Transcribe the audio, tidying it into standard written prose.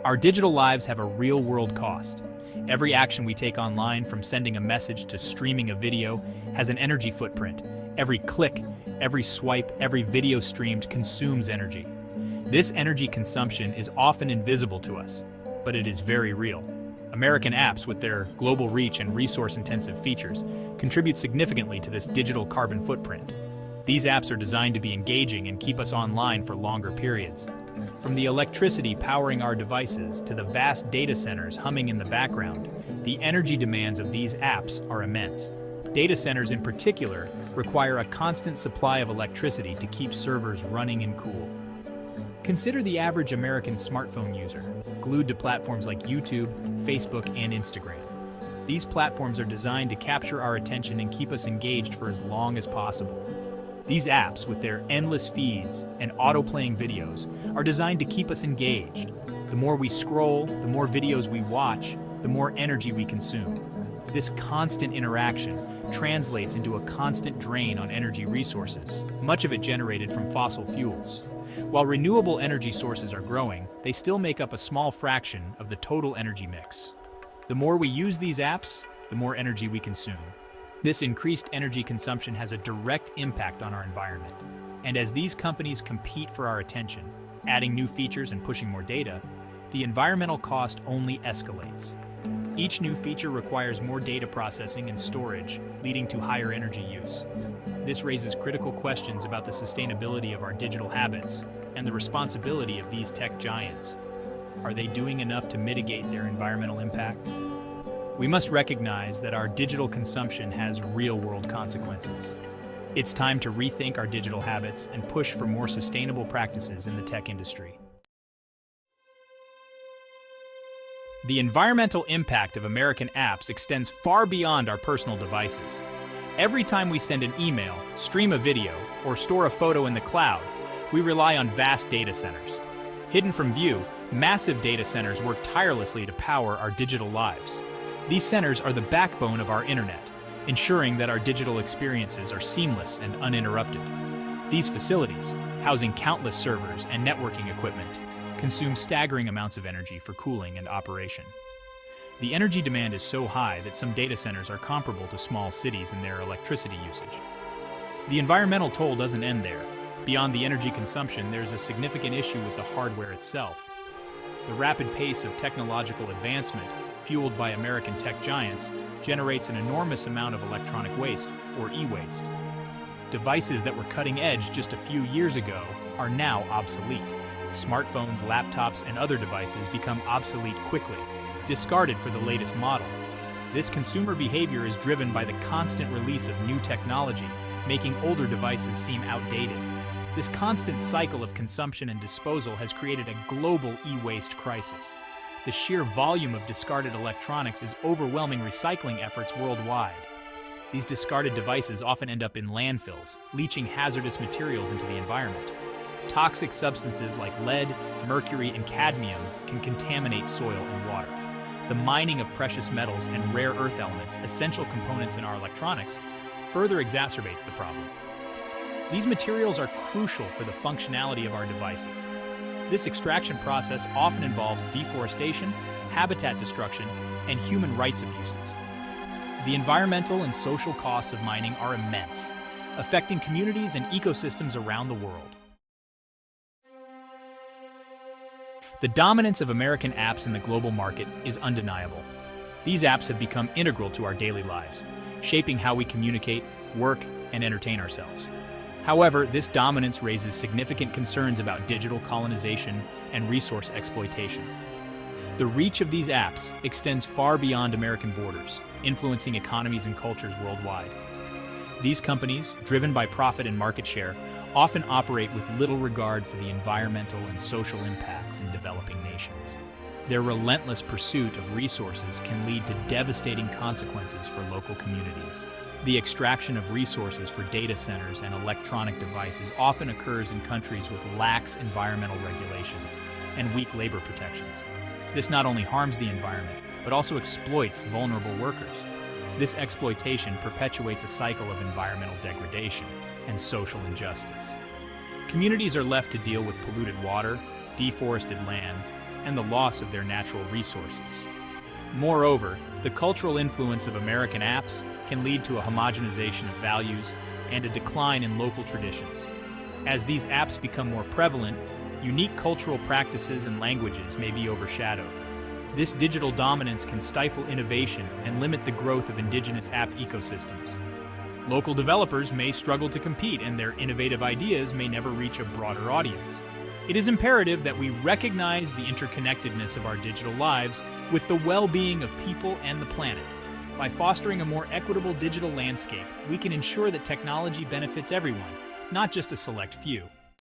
Our digital lives have a real-world cost. Every action we take online, from sending a message to streaming a video, has an energy footprint. Every click, every swipe, every video streamed consumes energy. This energy consumption is often invisible to us, but it is very real. American apps, with their global reach and resource-intensive features, contribute significantly to this digital carbon footprint. These apps are designed to be engaging and keep us online for longer periods. From the electricity powering our devices to the vast data centers humming in the background, the energy demands of these apps are immense. Data centers in particular require a constant supply of electricity to keep servers running and cool. Consider the average American smartphone user, glued to platforms like YouTube, Facebook, and Instagram. These platforms are designed to capture our attention and keep us engaged for as long as possible. These apps, with their endless feeds and auto-playing videos, are designed to keep us engaged. The more we scroll, the more videos we watch, the more energy we consume. This constant interaction translates into a constant drain on energy resources, much of it generated from fossil fuels. While renewable energy sources are growing, they still make up a small fraction of the total energy mix. The more we use these apps, the more energy we consume. This increased energy consumption has a direct impact on our environment. And as these companies compete for our attention, adding new features and pushing more data, the environmental cost only escalates. Each new feature requires more data processing and storage, leading to higher energy use. This raises critical questions about the sustainability of our digital habits and the responsibility of these tech giants. Are they doing enough to mitigate their environmental impact? We must recognize that our digital consumption has real-world consequences. It's time to rethink our digital habits and push for more sustainable practices in the tech industry. The environmental impact of American apps extends far beyond our personal devices. Every time we send an email, stream a video, or store a photo in the cloud, we rely on vast data centers. Hidden from view, massive data centers work tirelessly to power our digital lives. These centers are the backbone of our internet, ensuring that our digital experiences are seamless and uninterrupted. These facilities, housing countless servers and networking equipment, consume staggering amounts of energy for cooling and operation. The energy demand is so high that some data centers are comparable to small cities in their electricity usage. The environmental toll doesn't end there. Beyond the energy consumption, there's a significant issue with the hardware itself. The rapid pace of technological advancement, fueled by American tech giants, generates an enormous amount of electronic waste, or e-waste. Devices that were cutting edge just a few years ago are now obsolete. Smartphones, laptops, and other devices become obsolete quickly, discarded for the latest model. This consumer behavior is driven by the constant release of new technology, making older devices seem outdated. This constant cycle of consumption and disposal has created a global e-waste crisis. The sheer volume of discarded electronics is overwhelming recycling efforts worldwide. These discarded devices often end up in landfills, leaching hazardous materials into the environment. Toxic substances like lead, mercury, and cadmium can contaminate soil and water. The mining of precious metals and rare earth elements, essential components in our electronics, further exacerbates the problem. These materials are crucial for the functionality of our devices. This extraction process often involves deforestation, habitat destruction, and human rights abuses. The environmental and social costs of mining are immense, affecting communities and ecosystems around the world. The dominance of American apps in the global market is undeniable. These apps have become integral to our daily lives, shaping how we communicate, work, and entertain ourselves. However, this dominance raises significant concerns about digital colonization and resource exploitation. The reach of these apps extends far beyond American borders, influencing economies and cultures worldwide. These companies, driven by profit and market share, often operate with little regard for the environmental and social impacts in developing nations. Their relentless pursuit of resources can lead to devastating consequences for local communities. The extraction of resources for data centers and electronic devices often occurs in countries with lax environmental regulations and weak labor protections. This not only harms the environment, but also exploits vulnerable workers. This exploitation perpetuates a cycle of environmental degradation and social injustice. Communities are left to deal with polluted water, deforested lands, and the loss of their natural resources. Moreover, the cultural influence of American apps can lead to a homogenization of values and a decline in local traditions. As these apps become more prevalent, unique cultural practices and languages may be overshadowed. This digital dominance can stifle innovation and limit the growth of indigenous app ecosystems. Local developers may struggle to compete, and their innovative ideas may never reach a broader audience. It is imperative that we recognize the interconnectedness of our digital lives with the well-being of people and the planet. By fostering a more equitable digital landscape, we can ensure that technology benefits everyone, not just a select few.